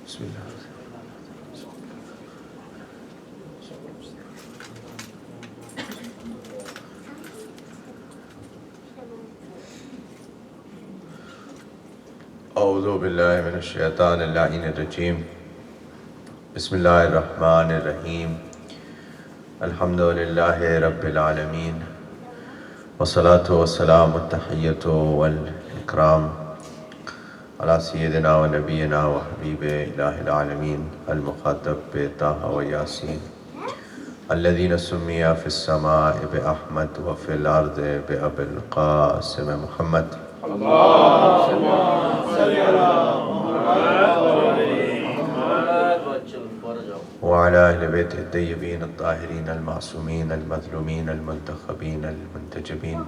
بسم اللہ. اعوذ باللہ من الشیطان اللعین الرجیم. بسم اللہ الرحمن الرحیم. الحمد للہ رب العالمین والصلاة والسلام التحیۃ والاکرام علی سیدنا و نبینا و حبیب الہ العالمین المخاطب بطہ و یاسین الذین سمی فی السماء بأحمد وفی الارض بأبی القاسم محمد. وعلى أهل بيت الطيبين الطاهرين المعصومين المظلومين المنتخبين المنتجبين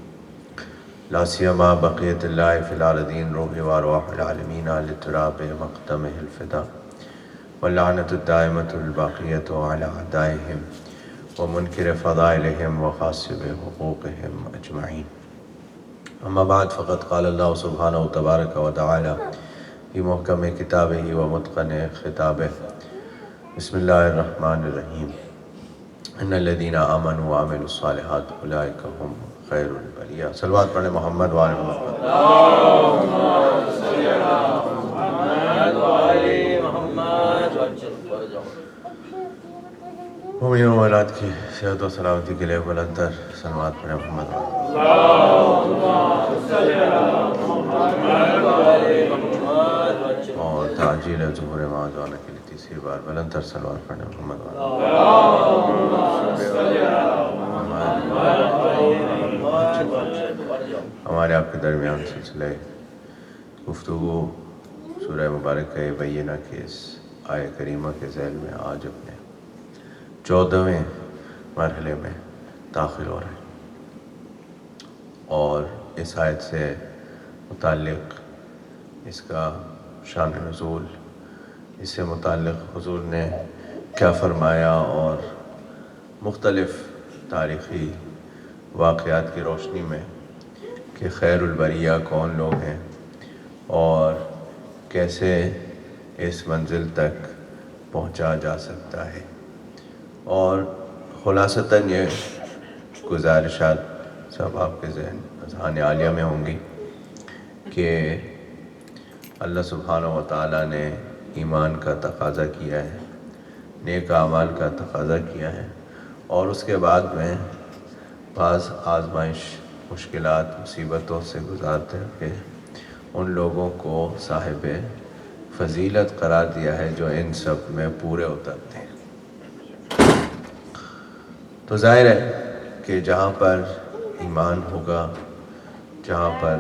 لا سيما بقية الله في الأرضين روح وأرواح العالمين لتراب مقدمه الفداء واللعنة الدائمة الباقية على أعدائهم ومنكر فضائلهم وغاصب حقوقهم أجمعين. أما بعد فقد قال الله سبحانه تبارك وتعالى في محكم كتابه ومتقن خطابه. بسم اللہ الرحمن الرحیم. ان الذین آمنوا وعملوا الصالحات اولئک هم خیر البریہ. صلوات پڑھیں محمد وعلی محمد. اللہم صل علی محمد وعلی محمد. مومنین و مومنات کی صحت و سلامتی کے لیے بلند تر صلوات پڑھیں محمد وعلی محمد. اللہم صل علی محمد وعلی محمد. اور تعجیل ظہور موعظہ کے لیے تیسری بار بلند تر صلوات پڑھیں محمد وعلی محمد. ہمارے آپ کے درمیان سلسلہ گفتگو سورہ مبارکہ بینہ کے اس آیہ کریمہ کے ذیل میں آج اپنے 14ویں مرحلے میں داخل ہو رہے ہیں، اور اس آیت سے متعلق اس کا شان نزول، اس سے متعلق حضور نے کیا فرمایا، اور مختلف تاریخی واقعات کی روشنی میں کہ خیر البریہ کون لوگ ہیں اور کیسے اس منزل تک پہنچا جا سکتا ہے. اور خلاصتاً یہ گزارشات سب آپ کے اذہان عالیہ میں ہوں گی کہ اللہ سبحانہ و تعالیٰ نے ایمان کا تقاضا کیا ہے، نیک اعمال کا تقاضا کیا ہے، اور اس کے بعد میں بعض آزمائش، مشکلات، مصیبتوں سے گزارتے ہوئے ان لوگوں کو صاحب فضیلت قرار دیا ہے جو ان سب میں پورے اترتے ہیں. تو ظاہر ہے کہ جہاں پر ایمان ہوگا، جہاں پر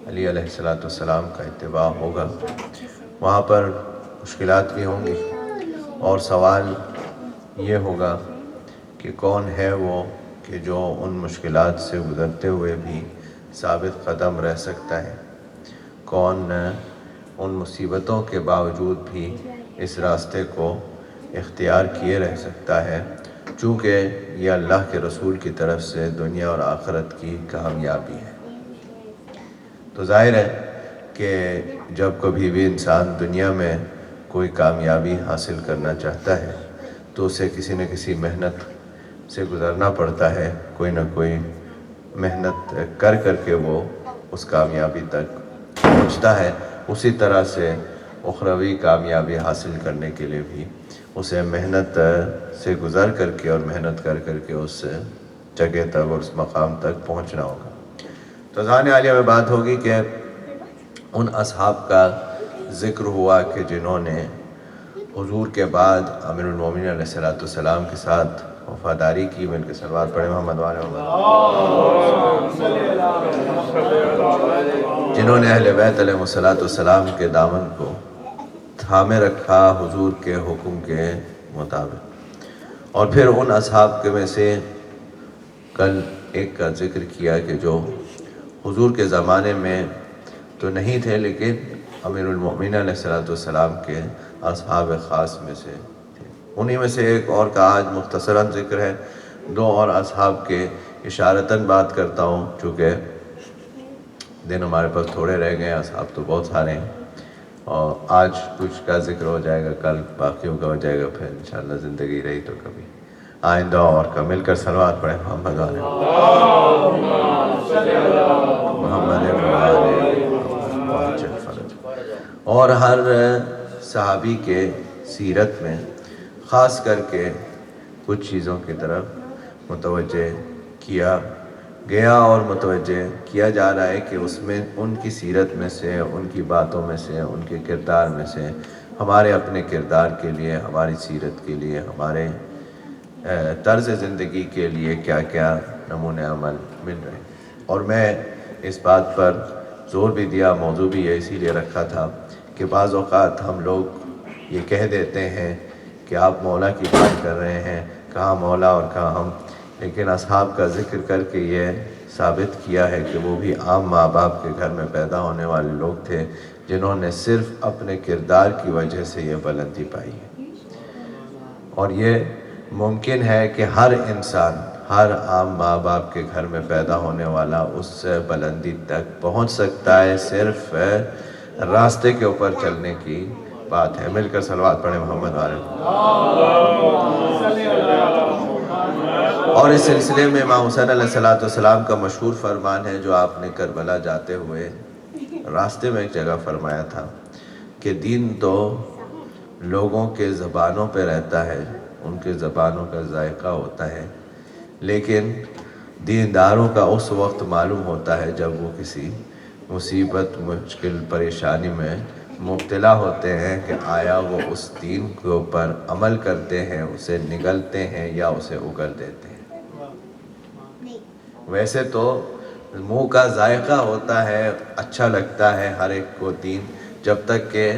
علی علیہ السلام کا اتباع ہوگا، وہاں پر مشکلات بھی ہوں گی، اور سوال یہ ہوگا کہ کون ہے وہ کہ جو ان مشکلات سے گزرتے ہوئے بھی ثابت قدم رہ سکتا ہے، کون ان مصیبتوں کے باوجود بھی اس راستے کو اختیار کیے رہ سکتا ہے، چونکہ یہ اللہ کے رسول کی طرف سے دنیا اور آخرت کی کامیابی ہے. تو ظاہر ہے کہ جب کبھی بھی انسان دنیا میں کوئی کامیابی حاصل کرنا چاہتا ہے تو اسے کسی نہ کسی محنت سے گزرنا پڑتا ہے، کوئی نہ کوئی محنت کر کر کے وہ اس کامیابی تک پہنچتا ہے. اسی طرح سے اخروی کامیابی حاصل کرنے کے لیے بھی اسے محنت سے گزر کر کے اور محنت کر کر کے اس جگہ تک اور اس مقام تک پہنچنا ہوگا. تو ذہن عالیہ میں بات ہوگی کہ ان اصحاب کا ذکر ہوا کہ جنہوں نے حضور کے بعد امیر المومنین علیہ السلام کے ساتھ وفاداری کی. مل کے صلوات پڑھیں محمد وعلی محمد. جنہوں نے اہل بیت علیہ السلام کے دامن کو تھامے رکھا حضور کے حکم کے مطابق. اور پھر ان اصحاب کے میں سے کل ایک کا ذکر کیا کہ جو حضور کے زمانے میں تو نہیں تھے لیکن امیر المومنین علیہ السلام کے اصحاب خاص میں سے تھے. انہی میں سے ایک اور کا آج مختصراً ذکر ہے. دو اور اصحاب کے اشارتاً بات کرتا ہوں چونکہ دن ہمارے پاس تھوڑے رہ گئے، اصحاب تو بہت سارے ہیں. اور آج کچھ کا ذکر ہو جائے گا، کل باقیوں کا ہو جائے گا، پھر انشاءاللہ زندگی رہی تو کبھی آئندہ اور کا مل کر صلوات پڑھیں محمد والے محمد وعجل فرج۔ اور ہر صحابی کے سیرت میں خاص کر کے کچھ چیزوں کی طرف متوجہ کیا گیا اور متوجہ کیا جا رہا ہے کہ اس میں ان کی سیرت میں سے، ان کی باتوں میں سے، ان کے کردار میں سے ہمارے اپنے کردار کے لیے، ہماری سیرت کے لیے، ہمارے طرز زندگی کے لیے کیا کیا نمونے عمل مل رہے ہیں۔ اور میں اس بات پر زور بھی دیا، موضوع بھی یہ اسی لیے رکھا تھا کہ بعض اوقات ہم لوگ یہ کہہ دیتے ہیں کہ آپ مولا کی بات کر رہے ہیں، کہاں مولا اور کہاں ہم، لیکن اصحاب کا ذکر کر کے یہ ثابت کیا ہے کہ وہ بھی عام ماں باپ کے گھر میں پیدا ہونے والے لوگ تھے جنہوں نے صرف اپنے کردار کی وجہ سے یہ بلندی پائی ہے۔ اور یہ ممکن ہے کہ ہر انسان، ہر عام ماں باپ کے گھر میں پیدا ہونے والا اس بلندی تک پہنچ سکتا ہے، صرف راستے کے اوپر چلنے کی بات ہے۔ مل کر صلوات پڑھیں محمد والے۔ اور اس سلسلے میں امام حسین علیہ السلام کا مشہور فرمان ہے جو آپ نے کربلا جاتے ہوئے راستے میں ایک جگہ فرمایا تھا کہ دین تو لوگوں کے زبانوں پہ رہتا ہے، ان کے زبانوں کا ذائقہ ہوتا ہے، لیکن دینداروں کا اس وقت معلوم ہوتا ہے جب وہ کسی مصیبت، مشکل، پریشانی میں مبتلا ہوتے ہیں کہ آیا وہ اس دین کے اوپر عمل کرتے ہیں، اسے نگلتے ہیں یا اسے اگل دیتے ہیں۔ ویسے تو منہ کا ذائقہ ہوتا ہے، اچھا لگتا ہے ہر ایک کو دین، جب تک کہ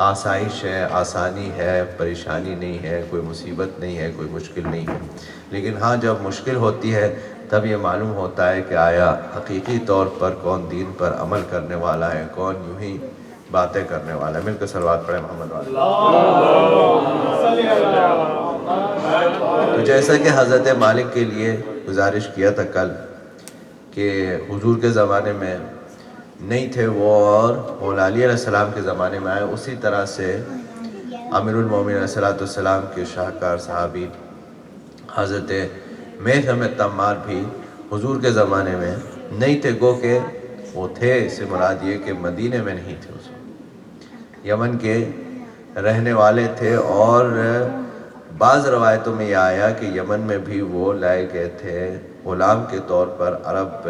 آسائش ہے، آسانی ہے، پریشانی نہیں ہے، کوئی مصیبت نہیں ہے، کوئی مشکل نہیں ہے۔ لیکن ہاں جب مشکل ہوتی ہے تب یہ معلوم ہوتا ہے کہ آیا حقیقی طور پر کون دین پر عمل کرنے والا ہے، کون یوں ہی باتیں کرنے والا ہے۔ مل کر صلوات پڑھیں محمد والے۔ تو جیسا کہ حضرت مالک کے لیے گزارش کیا تھا کل کہ حضور کے زمانے میں نہیں تھے وہ اور مولا علی علیہ السلام کے زمانے میں آئے، اسی طرح سے امیر المومنین علیہ السلام کے شاہکار صحابی حضرت میثم تمار بھی حضور کے زمانے میں نہیں تھے، گو کہ وہ تھے، اس سے مراد یہ کہ مدینے میں نہیں تھے، اس وقت یمن کے رہنے والے تھے۔ اور بعض روایتوں میں یہ آیا کہ یمن میں بھی وہ لائے گئے تھے غلام کے طور پر، عرب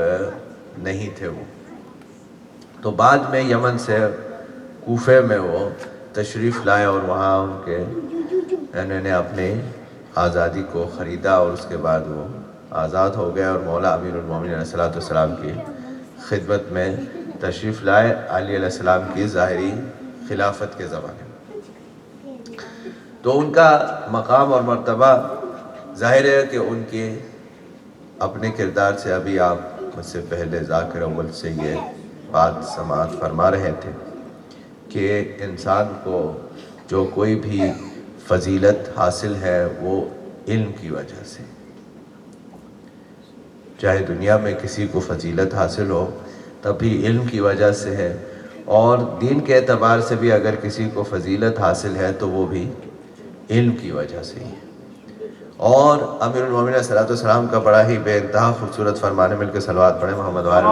نہیں تھے وہ۔ تو بعد میں یمن سے کوفے میں وہ تشریف لائے اور وہاں ان کے انہوں نے اپنی آزادی کو خریدا اور اس کے بعد وہ آزاد ہو گئے اور مولا امیر المومنین علیہ السلام کی خدمت میں تشریف لائے علی علیہ السلام کی ظاہری خلافت کے زمانے میں۔ تو ان کا مقام اور مرتبہ ظاہر ہے کہ ان کے اپنے کردار سے، ابھی آپ مجھ سے پہلے ذاکر اول سے یہ بات سماعت فرما رہے تھے کہ انسان کو جو کوئی بھی فضیلت حاصل ہے وہ علم کی وجہ سے، چاہے دنیا میں کسی کو فضیلت حاصل ہو تب بھی علم کی وجہ سے ہے، اور دین کے اعتبار سے بھی اگر کسی کو فضیلت حاصل ہے تو وہ بھی علم کی وجہ سے ہی ہے۔ اور امیر المومنین علیہ السلام کا بڑا ہی بے انتہا خوبصورت فرمان ہے، مل کے صلوات پڑھیں محمد والے۔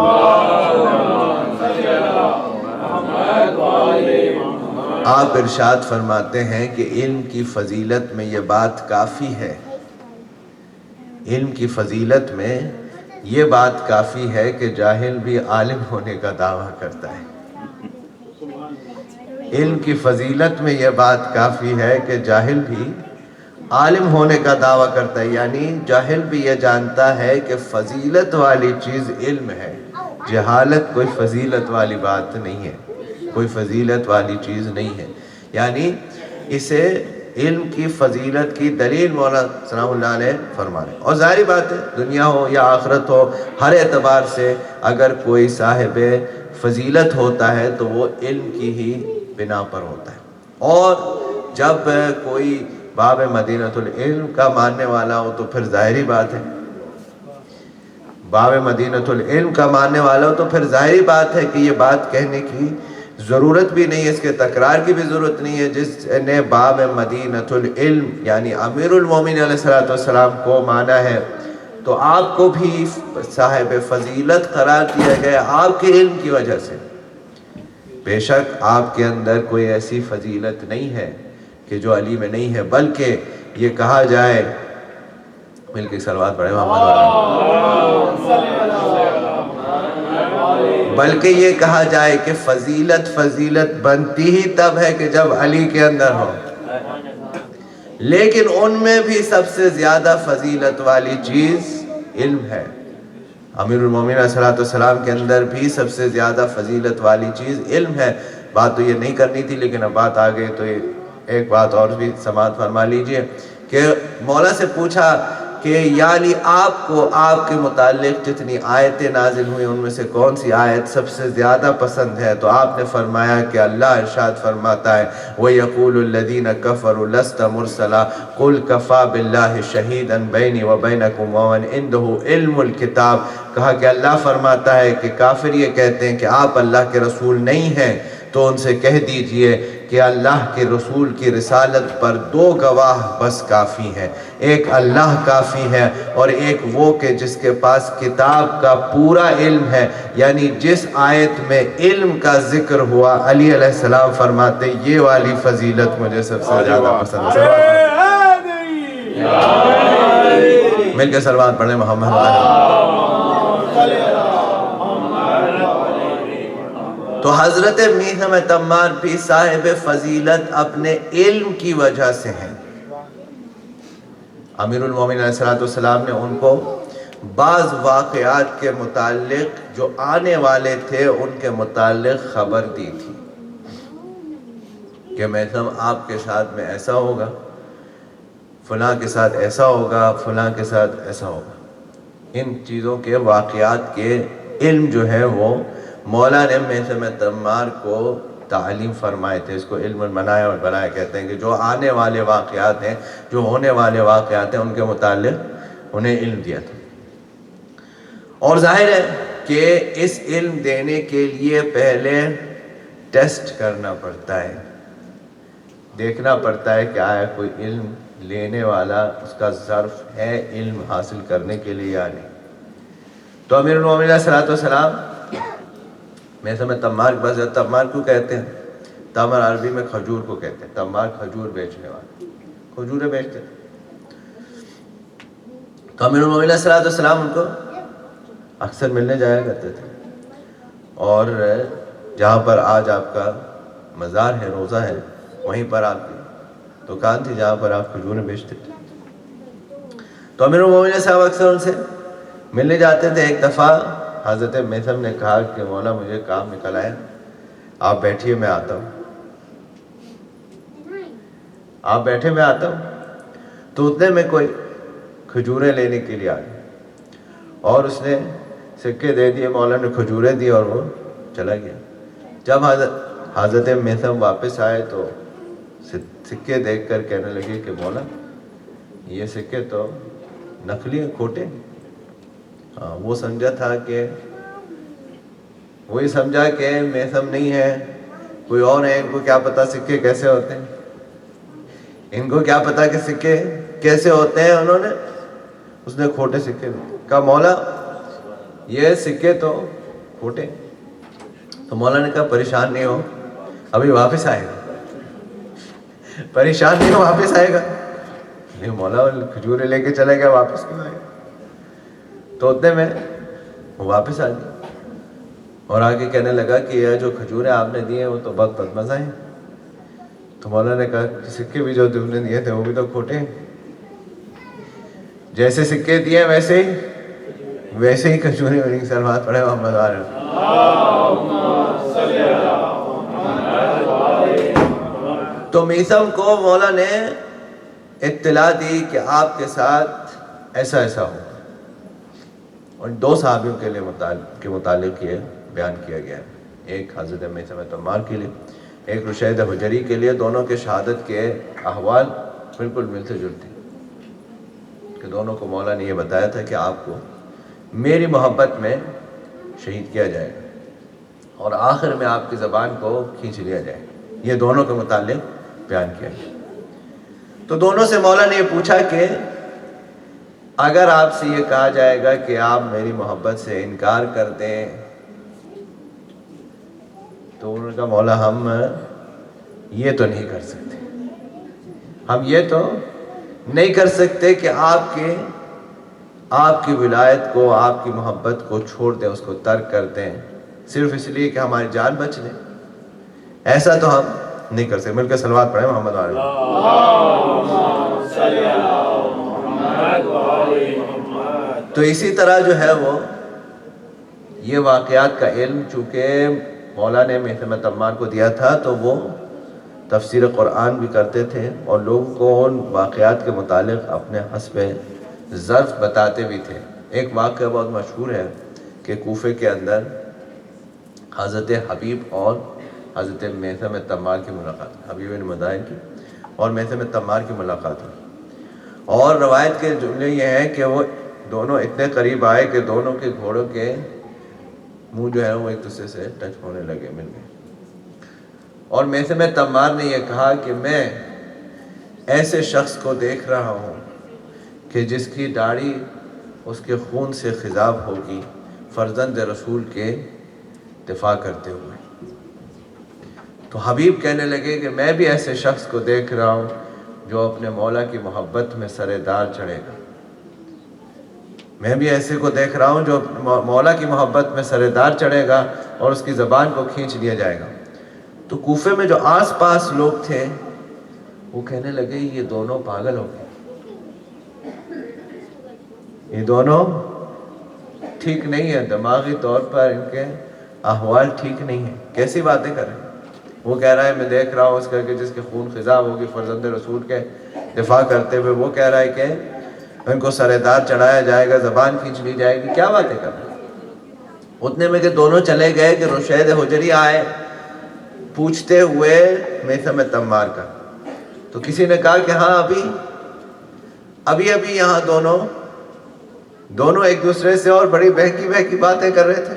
آپ ارشاد فرماتے ہیں کہ علم کی فضیلت میں یہ بات کافی ہے، علم کی فضیلت میں یہ بات کافی ہے کہ جاہل بھی عالم ہونے کا دعویٰ کرتا ہے۔ علم کی فضیلت میں یہ بات کافی ہے کہ جاہل بھی عالم ہونے کا دعویٰ کرتا ہے، یعنی جاہل بھی یہ جانتا ہے کہ فضیلت والی چیز علم ہے، جہالت کوئی فضیلت والی بات نہیں ہے، کوئی فضیلت والی چیز نہیں ہے۔ یعنی اسے علم کی فضیلت کی دلیل مولا سلام اللہ علیہ فرما رہے ہیں۔ اور ظاہری بات ہے دنیا ہو یا آخرت ہو، ہر اعتبار سے اگر کوئی صاحب فضیلت ہوتا ہے تو وہ علم کی ہی بنا پر ہوتا ہے۔ اور جب کوئی باب مدینۃ العلم کا ماننے والا ہو تو پھر ظاہری بات ہے، باب مدینۃ العلم کا ماننے والا ہو تو پھر ظاہری بات ہے کہ یہ بات کہنے کی ضرورت بھی نہیں ہے، اس کے تکرار کی بھی ضرورت نہیں ہے۔ جس نے باب مدینۃ العلم یعنی امیر المومنین علیہ السلام کو مانا ہے تو آپ کو بھی صاحب فضیلت قرار دیا گیا آپ کے علم کی وجہ سے۔ بے شک آپ کے اندر کوئی ایسی فضیلت نہیں ہے کہ جو علی میں نہیں ہے، بلکہ یہ کہا جائے، مل کے صلوات پڑھیں بلکہ یہ کہا جائے کہ فضیلت بنتی ہی تب ہے کہ جب علی کے اندر ہو، لیکن ان میں بھی سب سے زیادہ فضیلت والی چیز علم ہے۔ امیر المومنین علیہ السلام کے اندر بھی سب سے زیادہ فضیلت والی چیز علم ہے۔ بات تو یہ نہیں کرنی تھی، لیکن اب بات آ گئی تو ایک بات اور بھی سماعت فرما لیجئے کہ مولا سے پوچھا کہ یا علی آپ کو آپ کے متعلق جتنی آیتیں نازل ہوئی ان میں سے کون سی آیت سب سے زیادہ پسند ہے؟ تو آپ نے فرمایا کہ اللہ ارشاد فرماتا ہے وَيَقُولُ الَّذِينَ كَفَرُوا لَسْتَ مُرْسَلًا قُلْ كَفَى بِاللَّهِ شَهِيدًا بَيْنِي وَبَيْنَكُمْ وَمَنْ عِنْدَهُ علم الکتاب۔ کہا کہ اللہ فرماتا ہے کہ کافر یہ کہتے ہیں کہ آپ اللہ کے رسول نہیں ہیں، تو ان سے کہہ دیجئے کہ اللہ کے رسول کی رسالت پر دو گواہ بس کافی ہیں، ایک اللہ کافی ہے اور ایک وہ کہ جس کے پاس کتاب کا پورا علم ہے۔ یعنی جس آیت میں علم کا ذکر ہوا علی علیہ السلام فرماتے یہ والی فضیلت مجھے سب سے زیادہ پسند ہے۔ مل کے صلوات پڑھیں محمد۔ تو حضرت میثم تمار بھی صاحب فضیلت اپنے علم کی وجہ سے ہیں۔ امیر المومنین علیہ السلام نے ان کو بعض واقعات کے متعلق جو آنے والے تھے ان کے متعلق خبر دی تھی کہ میثم آپ کے ساتھ میں ایسا ہوگا، فلاں کے ساتھ ایسا ہوگا، فلاں کے ساتھ ایسا ہوگا۔ ان چیزوں کے واقعات کے علم جو ہے وہ مولا نے میثم تمار کو تعلیم فرمائے تھے۔ اس کو علم بنایا اور بنایا کہتے ہیں کہ جو آنے والے واقعات ہیں، جو ہونے والے واقعات ہیں ان کے متعلق انہیں علم دیا تھا۔ اور ظاہر ہے کہ اس علم دینے کے لیے پہلے ٹیسٹ کرنا پڑتا ہے، دیکھنا پڑتا ہے کہ آیا کوئی علم لینے والا اس کا ظرف ہے علم حاصل کرنے کے لیے یا نہیں۔ تو امیر المومنین علیہ السلام میثم تمار کے پاس، تمار کیوں کہتے ہیں؟ تمر عربی میں کھجور کو کہتے ہیں، تمار کھجور بیچنے والا، کھجوریں بیچتے ہیں۔ تو امیر المومنین علیہ السلام ان کو اکثر ملنے جایا کرتے تھے، اور جہاں پر آج آپ کا مزار ہے، روزہ ہے، وہیں پر آپ کی دکان تھی جہاں پر آپ کھجوریں بیچتے تھے۔ تو امیر المومنین صاحب اکثر ان سے ملنے جاتے تھے۔ ایک دفعہ حضرت میثم نے کہا کہ مولا مجھے کام نکل آیا، آپ بیٹھیے میں آتا ہوں۔ آپ بیٹھے میں آتا ہوں۔ تو اتنے میں کوئی کھجوریں لینے کے لیے آئے اور اس نے سکے دے دیے، مولا نے کھجوریں دی اور وہ چلا گیا۔ جب حضرت میثم واپس آئے تو سکے دیکھ کر کہنے لگے کہ مولا یہ سکے تو نقلی ہیں، کھوٹے ہیں۔ وہ سمجھا تھا کہ وہی سمجھا کہ میثم نہیں ہے، کوئی اور ہے، ان کو کیا پتا سکے کیسے ہوتے ہیں، ان کو کیا پتا کہ سکے کیسے ہوتے ہیں۔ انہوں نے اس نے کھوٹے سکے کہا مولا یہ سکے تو کھوٹے۔ تو مولا نے کہا پریشان نہیں ہو، ابھی واپس آئے گا، پریشان نہیں ہو، واپس آئے گا۔ نہیں مولا کھجورے لے کے چلے گیا، واپس کیوں آئے گا؟ تو اتنے میں وہ واپس آ گیا اور آگے کہنے لگا کہ یہ جو کھجوریں آپ نے دیے ہیں وہ تو بہت بدمزہ ہیں۔ تو مولا نے کہا کہ سکے بھی جو تم نے دیے تھے وہ بھی تو کھوٹے ہیں، جیسے سکے دیے ویسے ہی کھجوریں بنی۔ سلوات پڑھے محمد وارد۔ تو میثم کو مولا نے اطلاع دی کہ آپ کے ساتھ ایسا ایسا ہو، اور دو صحابیوں کے متعلق یہ بیان کیا گیا ہے، ایک حضرت میثم تمار کے لیے، ایک رشید حجری کے لیے۔ دونوں کے شہادت کے احوال بالکل ملتے جلتے کہ دونوں کو مولا نے یہ بتایا تھا کہ آپ کو میری محبت میں شہید کیا جائے گا، اور آخر میں آپ کی زبان کو کھینچ لیا جائے گا۔ یہ دونوں کے متعلق بیان کیا گیا۔ تو دونوں سے مولا نے یہ پوچھا کہ اگر آپ سے یہ کہا جائے گا کہ آپ میری محبت سے انکار کر دیں تو انہوں نے کہا مولا ہم یہ تو نہیں کر سکتے، ہم یہ تو نہیں کر سکتے کہ آپ کی ولایت کو، آپ کی محبت کو چھوڑ دیں، اس کو ترک کر دیں صرف اس لیے کہ ہماری جان بچ جائے۔ ایسا تو ہم نہیں کر سکتے۔ مل کے صلوات پڑھیں محمد علیہ۔ تو اسی طرح جو ہے وہ یہ واقعات کا علم چونکہ مولا نے محتم تمار کو دیا تھا تو وہ تفسیر قرآن بھی کرتے تھے اور لوگوں کو ان واقعات کے متعلق اپنے حسب ظرف بتاتے بھی تھے۔ ایک واقعہ بہت مشہور ہے کہ کوفے کے اندر حضرت حبیب اور حضرت محتم تمار کی ملاقات، حبیب بن مدائن کی اور محتم تمار کی ملاقات ہوئی، اور روایت کے جملے یہ ہیں کہ وہ دونوں اتنے قریب آئے کہ دونوں کے گھوڑوں کے منہ جو ہے وہ ایک دوسرے سے ٹچ ہونے لگے، مل گئے۔ اور محتم تمار نے یہ کہا کہ میں ایسے شخص کو دیکھ رہا ہوں کہ جس کی داڑھی اس کے خون سے خضاب ہوگی، فرزند رسول کے دفاع کرتے ہوئے۔ تو حبیب کہنے لگے کہ میں بھی ایسے شخص کو دیکھ رہا ہوں جو اپنے مولا کی محبت میں سرے دار چڑھے گا، میں بھی ایسے کو دیکھ رہا ہوں جو مولا کی محبت میں سرے دار چڑھے گا اور اس کی زبان کو کھینچ لیا جائے گا۔ تو کوفے میں جو آس پاس لوگ تھے وہ کہنے لگے یہ دونوں پاگل ہو گئے، یہ دونوں ٹھیک نہیں ہے، دماغی طور پر ان کے احوال ٹھیک نہیں ہیں، کیسی باتیں کر رہے ہیں۔ وہ کہہ رہا ہے میں دیکھ رہا ہوں اس کر کے جس کے خون خضاب ہوگی، فرزند رسول کے دفاع کرتے ہوئے، وہ کہہ رہا ہے کہ ان کو سرے دار چڑھایا جائے گا، زبان کھینچ لی جائے گی، کیا باتیں کر رہے ہیں۔ اتنے میں کہ دونوں چلے گئے کہ رشید حجری آئے پوچھتے ہوئے محتم تمار کا۔ تو کسی نے کہا کہ ہاں ابھی یہاں دونوں ایک دوسرے سے اور بڑی بہکی باتیں کر رہے تھے۔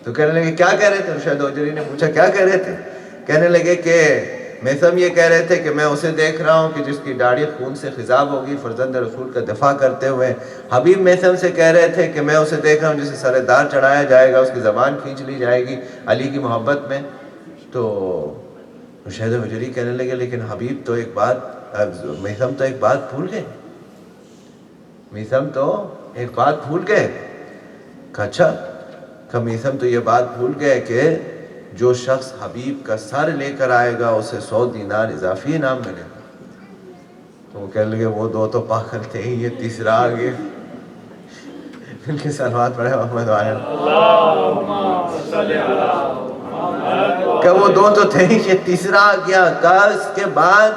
تو کہنے لگے کیا کہہ رہے تھے؟ رشید حجری نے پوچھا کیا کہہ رہے تھے؟ کہنے لگے کہ محتم یہ کہہ رہے تھے کہ میں اسے دیکھ رہا ہوں کہ جس کی داڑھی خون سے خضاب ہوگی، فرزند رسول کا دفاع کرتے ہوئے۔ حبیب محتم سے کہہ رہے تھے کہ میں اسے دیکھ رہا ہوں جسے سرے دار چڑھایا جائے گا، اس کی زبان کھینچ لی جائے گی علی کی محبت میں۔ تو رشید حجری کہنے لگے لیکن حبیب تو محتم تو ایک بات بھول گئے، محتم تو ایک بات بھول گئے۔ اچھا کہ محتم تو یہ بات بھول گئے کہ جو شخص حبیب کا سر لے کر آئے گا اسے 100 دینار اضافی انعام ملے گا۔ تو وہ کہنے لگے وہ دو تو پاگل تھے ہی، یہ تیسرا آ گیا۔ ان کے صلوات پڑھے محمد وعلیہ کہ وہ دو تو تھے ہی، یہ تیسرا آ گیا۔ کہا اس کے بعد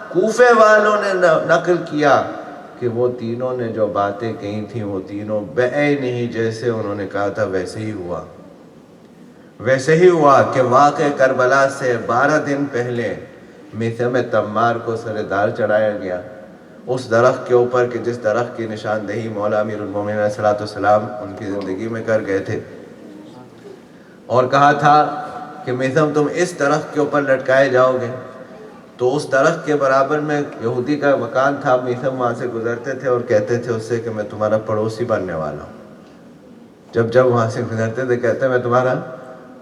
کوفے والوں نے نقل کیا کہ وہ تینوں نے جو باتیں کہی تھیں وہ تینوں بعین ہی جیسے انہوں نے کہا تھا ویسے ہی ہوا کہ واقع کربلا سے 12 دن پہلے محتم تمار کو سرے دار چڑھایا گیا اس درخت کے اوپر کہ جس درخت کی نشاندہی مولا امیر المومنین علیہ السلام ان کی زندگی میں کر گئے تھے، اور کہا تھا کہ محتم تم اس درخت کے اوپر لٹکائے جاؤ گے۔ تو اس درخت کے برابر میں یہودی کا مکان تھا، محتم وہاں سے گزرتے تھے اور کہتے تھے اس سے کہ میں تمہارا پڑوسی بننے والا ہوں۔ جب وہاں سے گزرتے تھے کہتے میں تمہارا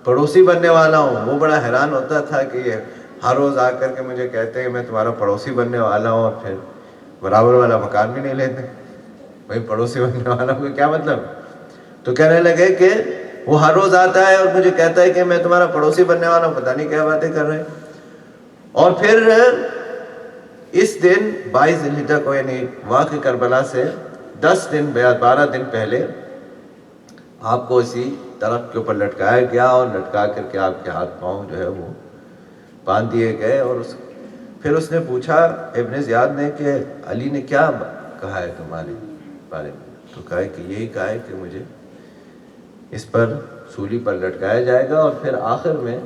پڑوسی بننے والا ہوں۔ وہ بڑا حیران ہوتا تھا کہ یہ ہر روز آ کر کے مجھے کہتے ہیں کہ میں تمہارا پڑوسی بننے والا ہوں اور پھر برابر والا مکان بھی نہیں لیتے، بھائی پڑوسی بننے والا ہوں کیا مطلب؟ تو کہنے لگے کہ وہ ہر روز آتا ہے اور مجھے کہتا ہے کہ میں تمہارا پڑوسی بننے والا ہوں، پتہ نہیں کیا باتیں کر رہے ہیں۔ اور پھر اس دن 22 ذی الحجہ کو یعنی واقع کربلا سے 12 دن پہلے آپ کو اسی درخت کے اوپر لٹکایا گیا اور لٹکا کر کے آپ کے ہاتھ پاؤں جو ہے وہ باندھ دیے گئے۔ اور پھر اس نے پوچھا ابن زیاد نے کہ علی نے کیا کہا ہے تمہارے بارے میں؟ تو کہا کہ یہی کہا ہے کہ مجھے اس پر سولی پر لٹکایا جائے گا اور پھر آخر میں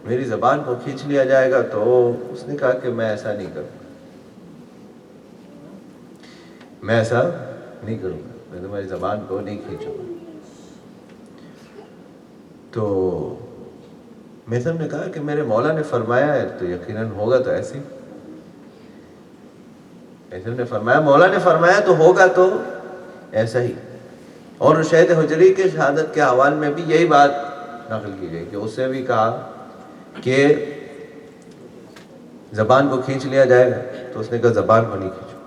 میری زبان کو کھینچ لیا جائے گا۔ تو اس نے کہا کہ میں ایسا نہیں کروں گا، میں تمہاری زبان کو نہیں کھینچوں گا۔ تو میثم نے کہا کہ میرے مولا نے فرمایا ہے تو یقیناً ہوگا تو ایسے ہی. میثم نے فرمایا مولا نے فرمایا تو ہوگا تو ایسا ہی. اور رشید حجری کے شہادت کے حوال میں بھی یہی بات نقل کی گئی کہ اس سے بھی کہا کہ زبان کو کھینچ لیا جائے گا, تو اس نے کہا زبان کو نہیں کھینچو.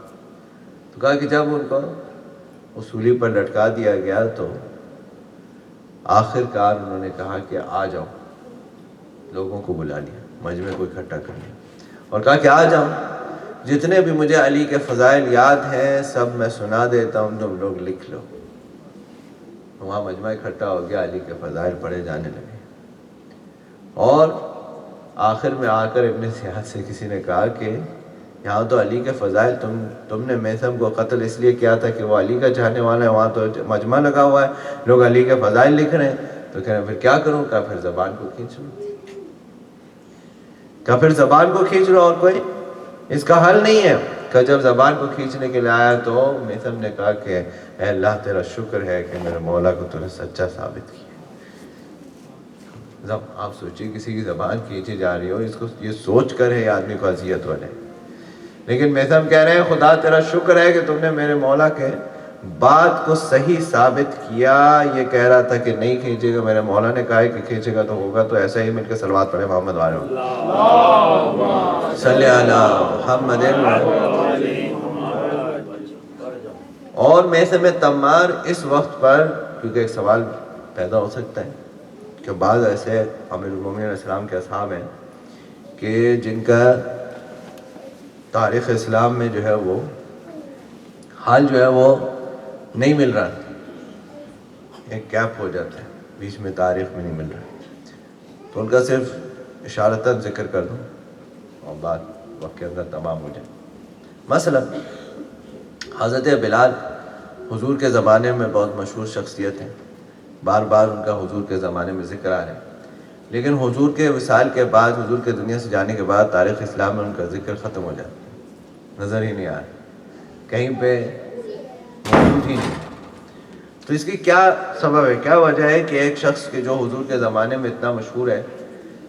تو کہا کہ جب ان کو اس سولی پر لٹکا دیا گیا تو آخر کار انہوں نے کہا کہ آ جاؤ. لوگوں کو بلا لیا, مجمع کو اکٹھا کر لیا اور کہا کہ آ جاؤ, جتنے بھی مجھے علی کے فضائل یاد ہیں سب میں سنا دیتا ہوں, تم لوگ لکھ لو. وہاں مجمع اکٹھا ہو گیا, علی کے فضائل پڑھے جانے لگے. اور آخر میں آ کر ابن زیاد سے کسی نے کہا کہ یہاں تو علی کے فضائل تم نے میثم کو قتل اس لیے کیا تھا کہ وہ علی کا چاہنے والا ہے, وہاں تو مجمع لگا ہوا ہے, لوگ علی کے فضائل لکھ رہے ہیں. تو کہہ رہے ہیں پھر کیا کروں؟ کہا پھر زبان کو کھینچ لو. کہا پھر زبان کو کھینچ لو, اور کوئی اس کا حل نہیں ہے. کہ جب زبان کو کھینچنے کے لیے آیا تو میثم نے کہا کہ اے اللہ تیرا شکر ہے کہ میرے مولا کو تو نے سچا ثابت کیا. جب آپ سوچیے کسی کی زبان کھینچی جا رہی ہو, اس کو یہ سوچ کر ہے آدمی کو اذیت ہو رہے, لیکن میثم کہہ رہے ہیں خدا تیرا شکر ہے کہ تم نے میرے مولا کے بات کو صحیح ثابت کیا. یہ کہہ رہا تھا کہ نہیں کھینچے گا, میرے مولا نے کہا ہے کہ کھینچے گا تو ہوگا تو ایسا ہی. مل کے صلوات پڑھے محمد والے صلی اللہ محمد. اور میثم تمار اس وقت پر, کیونکہ ایک سوال پیدا ہو سکتا ہے کہ بعض ایسے امیر المومنین علیہ السلام کے اصحاب ہیں کہ جن کا تاریخ اسلام میں جو ہے وہ حال جو ہے وہ نہیں مل رہا, ایک گیپ ہو جاتا ہے بیچ میں, تاریخ میں نہیں مل رہا. تو ان کا صرف اشارتاً ذکر کر دوں اور بات وقت کے اندر تمام ہو جائے. مثلا حضرت بلال حضور کے زمانے میں بہت مشہور شخصیت ہیں, بار بار ان کا حضور کے زمانے میں ذکر آ رہا ہے, لیکن حضور کے وصال کے بعد, حضور کے دنیا سے جانے کے بعد تاریخ اسلام میں ان کا ذکر ختم ہو جاتا ہے, نظر ہی نہیں آ رہا, کہیں پہ موجود ہی نہیں. تو اس کی کیا سبب ہے, کیا وجہ ہے کہ ایک شخص کے جو حضور کے زمانے میں اتنا مشہور ہے,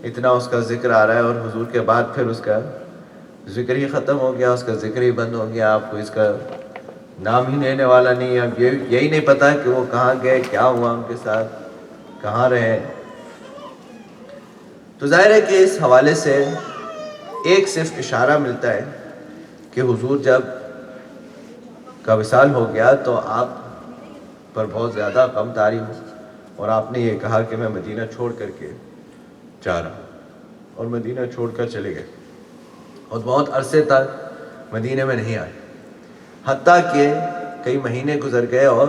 اتنا اس کا ذکر آ رہا ہے, اور حضور کے بعد پھر اس کا ذکر ہی ختم ہو گیا, اس کا ذکر ہی بند ہو گیا, آپ کو اس کا نام ہی لینے والا نہیں. اب یہی نہیں پتا کہ وہ کہاں گئے, کیا ہوا ان کے ساتھ, کہاں رہے. تو ظاہر ہے کہ اس حوالے سے ایک صرف اشارہ ملتا ہے کہ حضور جب کا وصال ہو گیا تو آپ پر بہت زیادہ غم طاری ہو, اور آپ نے یہ کہا کہ میں مدینہ چھوڑ کر کے جا رہا ہوں, اور مدینہ چھوڑ کر چلے گئے, اور بہت عرصے تک مدینہ میں نہیں آئے, حتیٰ کہ کئی مہینے گزر گئے, اور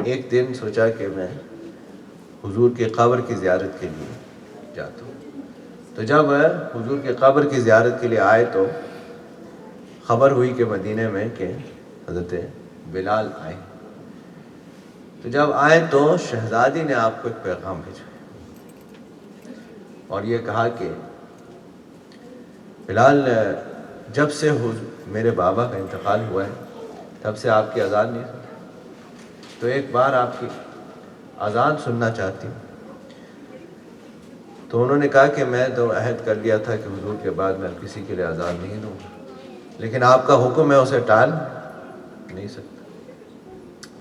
ایک دن سوچا کہ میں حضور کے قبر کی زیارت کے لیے جاتا ہوں. تو جب حضور کے قبر کی زیارت کے لیے آئے تو خبر ہوئی کہ مدینہ میں کہ حضرت بلال آئے. تو جب آئے تو شہزادی نے آپ کو ایک پیغام بھیجا اور یہ کہا کہ بلال, جب سے میرے بابا کا انتقال ہوا ہے تب سے آپ کی اذان نہیں سنی, تو ایک بار آپ کی اذان سننا چاہتی ہوں. تو انہوں نے کہا کہ میں تو عہد کر لیا تھا کہ حضور کے بعد میں کسی کے لیے اذان نہیں دوں گا, لیکن آپ کا حکم ہے اسے ٹال نہیں سکتا.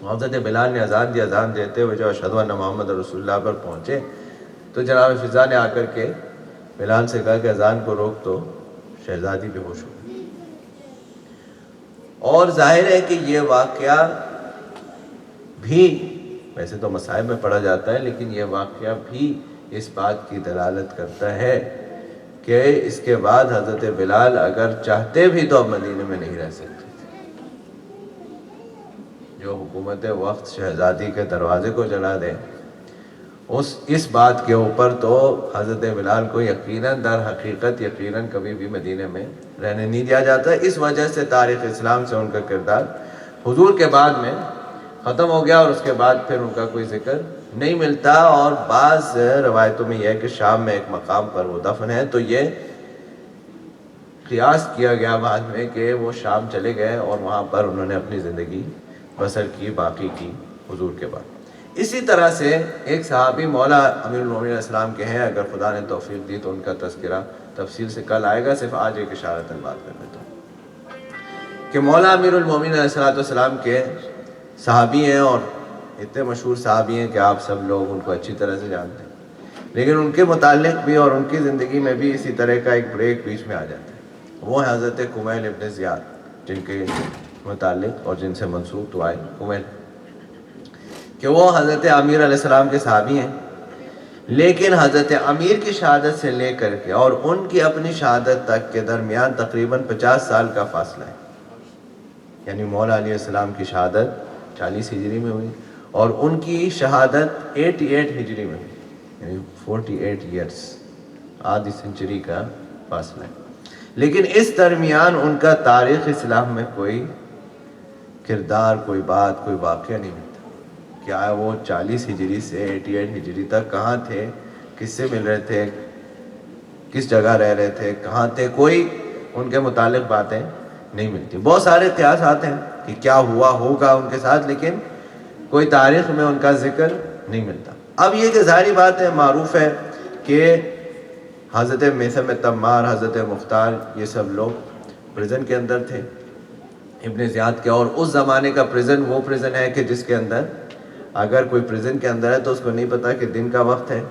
تو حضرت بلال نے اذان دی. اذان دیتے ہوئے جو اشہدو ان محمد رسول اللہ پر پہنچے تو جناب فضا نے آ کر کے بلال سے کہا کہ اذان کو روک, تو شہزادی بے ہوش ہو گئی. اور ظاہر ہے کہ یہ واقعہ بھی ویسے تو مصائب میں پڑھا جاتا ہے, لیکن یہ واقعہ بھی اس بات کی دلالت کرتا ہے کہ اس کے بعد حضرت بلال اگر چاہتے بھی تو اب مدینے میں نہیں رہ سکتے تھے. جو حکومت وقت شہزادی کے دروازے کو جلا دے, اس بات کے اوپر تو حضرت بلال کو یقیناً در حقیقت یقیناً کبھی بھی مدینے میں رہنے نہیں دیا جاتا. اس وجہ سے تاریخ اسلام سے ان کا کردار حضور کے بعد میں ختم ہو گیا, اور اس کے بعد پھر ان کا کوئی ذکر نہیں ملتا. اور بعض روایتوں میں یہ ہے کہ شام میں ایک مقام پر وہ دفن ہے, تو یہ قیاس کیا گیا بعد میں کہ وہ شام چلے گئے اور وہاں پر انہوں نے اپنی زندگی بسر کی, باقی کی حضور کے بعد. اسی طرح سے ایک صحابی مولا امیر المومنین علیہ السلام کے ہیں، اگر خدا نے توفیق دی تو ان کا تذکرہ تفصیل سے کل آئے گا، صرف آج ایک اشارتاً بات کر لیتا ہوں کہ مولا امیر المومنین علیہ السلام کے صحابی ہیں، اور اتنے مشہور صحابی ہیں کہ آپ سب لوگ ان کو اچھی طرح سے جانتے ہیں، لیکن ان کے متعلق بھی اور ان کی زندگی میں بھی اسی طرح کا ایک بریک بیچ میں آ جاتا ہے۔ وہ ہے حضرت کمیل ابن زیاد، جن کے متعلق اور جن سے منسوب تو آئے کمیل، کہ وہ حضرت امیر علیہ السلام کے صحابی ہیں، لیکن حضرت امیر کی شہادت سے لے کر کے اور ان کی اپنی شہادت تک کے درمیان تقریباً 50 سال کا فاصلہ ہے۔ یعنی مولا علیہ السلام کی شہادت 40 ہجری میں ہوئی اور ان کی شہادت 88 ہجری میں ہوئی، یعنی 48 ایئرس، آدھی سنچری کا فاصلہ ہے۔ لیکن اس درمیان ان کا تاریخ اسلام میں کوئی کردار، کوئی بات، کوئی واقعہ نہیں ملتا۔ کیا وہ 40 ہجری سے 88 ہجری تک کہاں تھے، کس سے مل رہے تھے، کس جگہ رہ رہے تھے، کہاں تھے، کوئی ان کے متعلق باتیں نہیں ملتی۔ بہت سارے اتہاسات ہیں کہ کیا ہوا ہوگا ان کے ساتھ، لیکن کوئی تاریخ میں ان کا ذکر نہیں ملتا۔ اب یہ کہ ظاہری بات ہے، معروف ہے کہ حضرت میثم تمار، حضرت مختار، یہ سب لوگ پریزن کے اندر تھے ابن زیاد کے، اور اس زمانے کا پریزن وہ پریزن ہے کہ جس کے اندر اگر کوئی پریزن کے اندر ہے تو اس کو نہیں پتا کہ دن کا وقت ہے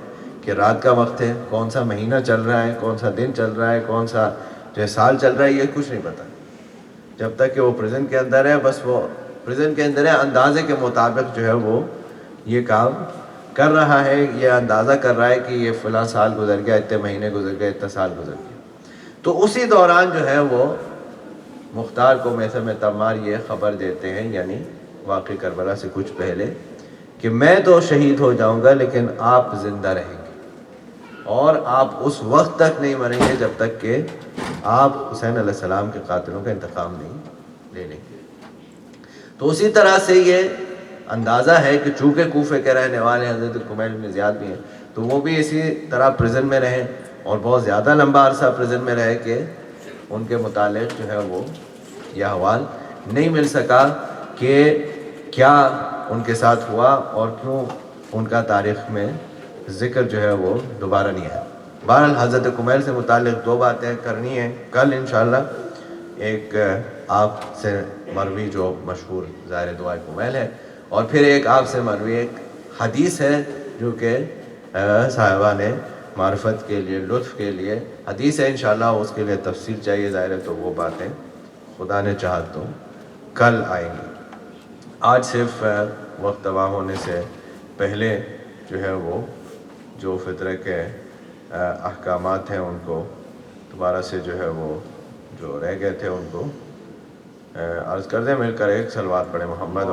کہ رات کا وقت ہے، کون سا مہینہ چل رہا ہے، کون سا دن چل رہا ہے، کون سا جو سال چل رہا ہے، یہ کچھ نہیں پتا جب تک کہ وہ پریزن کے اندر ہے۔ بس وہ پریزن کے اندر ہے، اندازے کے مطابق جو ہے وہ یہ کام کر رہا ہے، یہ اندازہ کر رہا ہے کہ یہ فلاں سال گزر گیا، اتنے مہینے گزر گئے، اتنا سال گزر گیا۔ تو اسی دوران جو ہے وہ مختار کو میثم تمار یہ خبر دیتے ہیں، یعنی واقع کربلا سے کچھ پہلے، کہ میں تو شہید ہو جاؤں گا لیکن آپ زندہ رہیں گے، اور آپ اس وقت تک نہیں مریں گے جب تک کہ آپ حسین علیہ السلام کے قاتلوں کا انتقام نہیں لے لیں گے۔ تو اسی طرح سے یہ اندازہ ہے کہ چونکہ کوفے کے رہنے والے حضرت کمیل بن زیاد بھی ہیں، تو وہ بھی اسی طرح پریزن میں رہے اور بہت زیادہ لمبا عرصہ پریزن میں رہے کہ ان کے متعلق جو ہے وہ یہ حوال نہیں مل سکا کہ کیا ان کے ساتھ ہوا اور کیوں ان کا تاریخ میں ذکر جو ہے وہ دوبارہ نہیں ہے۔ بہرحال حضرت کمیل سے متعلق دو باتیں کرنی ہیں کل انشاءاللہ، ایک آپ سے مروی جو مشہور ظاہر دعائے کمیل ہے، اور پھر ایک آپ سے مروی ایک حدیث ہے جو کہ صاحبہ نے معرفت کے لیے، لطف کے لیے حدیث ہے، انشاءاللہ اس کے لیے تفصیل چاہیے ظاہر ہے، تو وہ باتیں خدا نے چاہا تو کل آئیں گی۔ آج صرف وقت تمام ہونے سے پہلے جو ہے وہ جو فطرے کے احکامات ہیں ان کو دوبارہ سے جو ہے وہ جو رہ گئے تھے ان کو عرض کر دیں، مل کر ایک صلوات پڑھیں محمد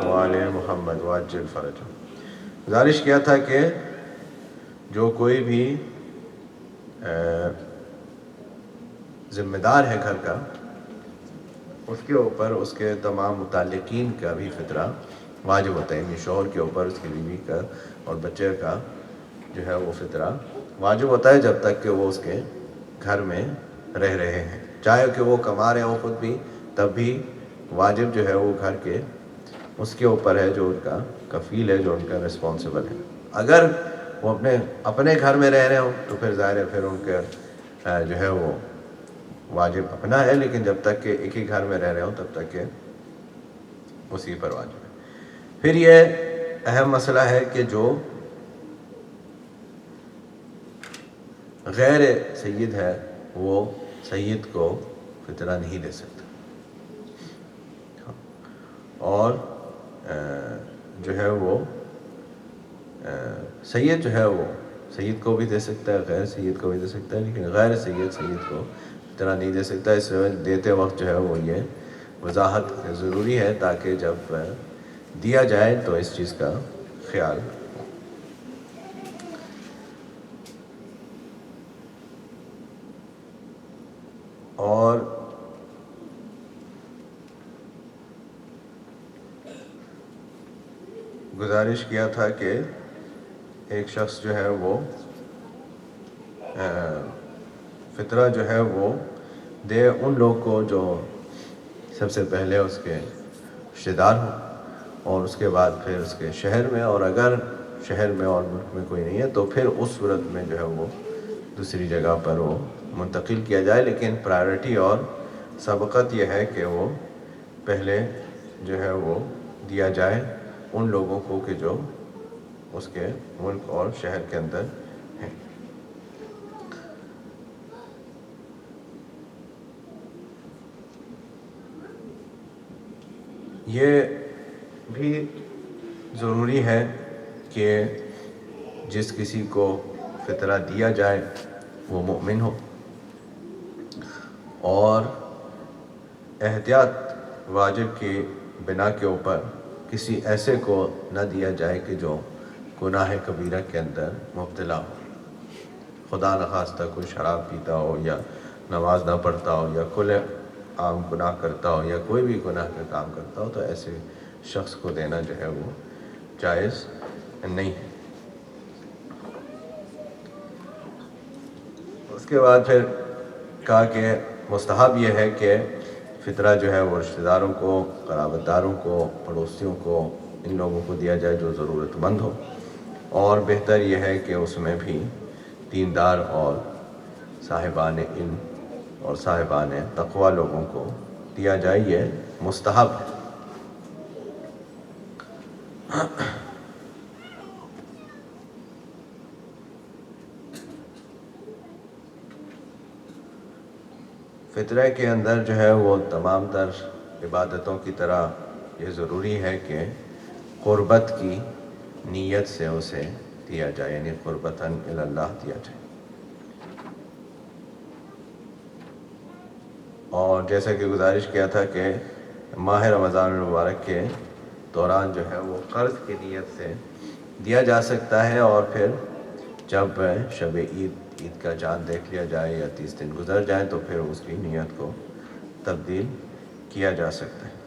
وعلی محمد وعجل فرج۔ گزارش کیا تھا کہ جو کوئی بھی ذمہ دار ہے گھر کا، اس کے اوپر اس کے تمام متعلقین کا بھی فطرہ واجب ہوتا ہے، یعنی شوہر کے اوپر اس کی بیوی کا اور بچے کا جو ہے وہ فطرہ واجب ہوتا ہے جب تک کہ وہ اس کے گھر میں رہ رہے ہیں، چاہے کہ وہ کما رہے ہوں خود بھی، تب بھی واجب جو ہے وہ گھر کے اس کے اوپر ہے جو ان کا کفیل ہے، جو ان کا رسپانسبل ہے۔ اگر وہ اپنے گھر میں رہ رہے ہوں تو پھر ظاہر ہے پھر ان کے جو ہے وہ واجب اپنا ہے، لیکن جب تک کہ ایک ہی گھر میں رہ رہے ہوں تب تک کہ اسی پر واجب ہے۔ پھر یہ اہم مسئلہ ہے کہ جو غیر سید ہے وہ سید کو فطرہ نہیں دے سکتا، اور جو ہے وہ سید جو ہے وہ سید کو بھی دے سکتا ہے، غیر سید کو بھی دے سکتا ہے، لیکن غیر سید کو فطرہ نہیں دے سکتا۔ اس دیتے وقت جو ہے وہ یہ وضاحت ضروری ہے تاکہ جب دیا جائے تو اس چیز کا خیال ہو۔ اور گزارش کیا تھا کہ ایک شخص جو ہے وہ فطرہ جو ہے وہ دے ان لوگ کو جو سب سے پہلے اس کے رشتہ دار ہوں، اور اس کے بعد پھر اس کے شہر میں، اور اگر شہر میں اور ملک میں کوئی نہیں ہے تو پھر اس صورت میں جو ہے وہ دوسری جگہ پر وہ منتقل کیا جائے، لیکن پرائیورٹی اور سبقت یہ ہے کہ وہ پہلے جو ہے وہ دیا جائے ان لوگوں کو کہ جو اس کے ملک اور شہر کے اندر ہیں۔ یہ بھی ضروری ہے کہ جس کسی کو فطرہ دیا جائے وہ مومن ہو، اور احتیاط واجب کی بنا کے اوپر کسی ایسے کو نہ دیا جائے کہ جو گناہ کبیرہ کے اندر مبتلا ہو، خدا نخواستہ کوئی شراب پیتا ہو یا نماز نہ پڑھتا ہو یا کل عام گناہ کرتا ہو یا کوئی بھی گناہ کا کام کرتا ہو، تو ایسے شخص کو دینا جو ہے وہ جائز نہیں ہے۔ اس کے بعد پھر کہا کہ مستحب یہ ہے کہ فطرہ جو ہے وہ رشتہ داروں کو، قرابت داروں کو، پڑوسیوں کو، ان لوگوں کو دیا جائے جو ضرورت مند ہو، اور بہتر یہ ہے کہ اس میں بھی دیندار اور صاحبان علم اور صاحبان تقوی لوگوں کو دیا جائے، یہ مستحب ہے۔ فطرہ کے اندر جو ہے وہ تمام تر عبادتوں کی طرح یہ ضروری ہے کہ قربت کی نیت سے اسے دیا جائے، یعنی قربتاً اللہ دیا جائے۔ اور جیسا کہ گزارش کیا تھا کہ ماہ رمضان المبارک کے دوران جو ہے وہ قرض کی نیت سے دیا جا سکتا ہے، اور پھر جب شب عید کا چاند دیکھ لیا جائے یا 30 دن گزر جائیں تو پھر اس کی نیت کو تبدیل کیا جا سکتا ہے۔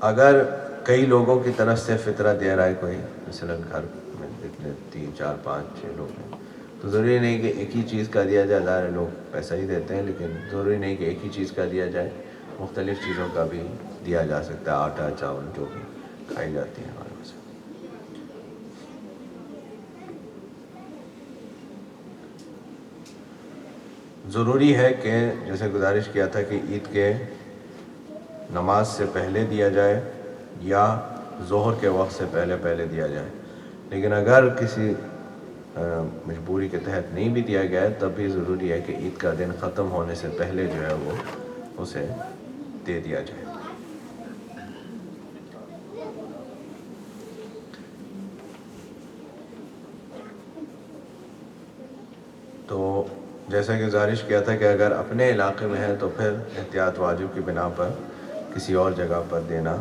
اگر کئی لوگوں کی طرف سے فطرہ دے رہا ہے کوئی، مثلا گھر میں اتنے 3 4 5 6 لوگ ہیں، تو ضروری نہیں کہ ایک ہی چیز کا دیا جائے۔ ظاہر لوگ پیسہ ہی دیتے ہیں، لیکن ضروری نہیں کہ ایک ہی چیز کا دیا جائے، مختلف چیزوں کا بھی دیا جا سکتا ہے، آٹا چاول جو بھی کھائی جاتی ہیں ہمارے پاس۔ ضروری ہے کہ جیسے گزارش کیا تھا کہ عید کے نماز سے پہلے دیا جائے یا ظہر کے وقت سے پہلے دیا جائے، لیکن اگر کسی مجبوری کے تحت نہیں بھی دیا گیا ہے تب بھی ضروری ہے کہ عید کا دن ختم ہونے سے پہلے جو ہے وہ اسے دے دیا جائے۔ تو جیسا کہ گزارش کیا تھا کہ اگر اپنے علاقے میں ہے تو پھر احتیاط واجب کی بنا پر کسی اور جگہ پر دینا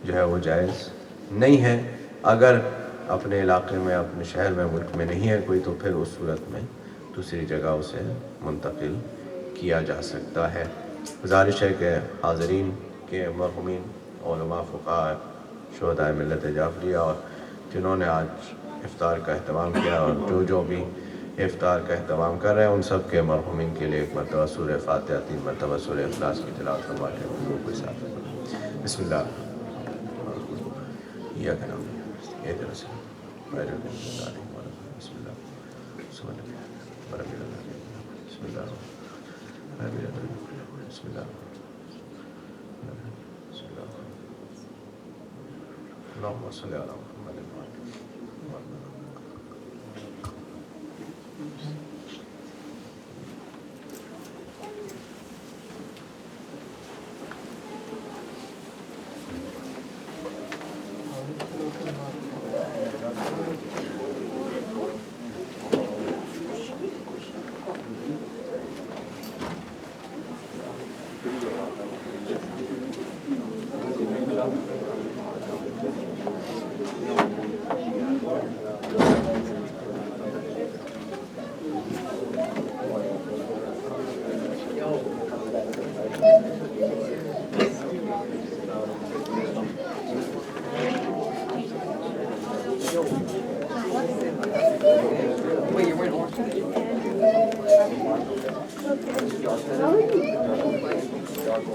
جو ہے وہ جائز نہیں ہے۔ اگر اپنے علاقے میں، اپنے شہر میں، ملک میں نہیں ہے کوئی، تو پھر اس صورت میں دوسری جگہ اسے منتقل کیا جا سکتا ہے۔ گزارش ہے کہ حاضرین کے مرحومین علماء، فقہاء، شہدائے ملت جعفریہ اور جنہوں نے آج افطار کا اہتمام کیا اور جو بھی افطار کا اہتمام کر رہے ہیں، ان سب کے مرحومین کے لیے ایک مرتبہ سورہ فاتحہ، 3 مرتبہ سورہ اخلاص کی تلاوت فرما کے روح کو صاف کریں۔ بسم اللہ یا کرم یہ درس بسم اللہ بسم اللہ بسم اللہ بسم اللہ اللہم صلی علی محمد۔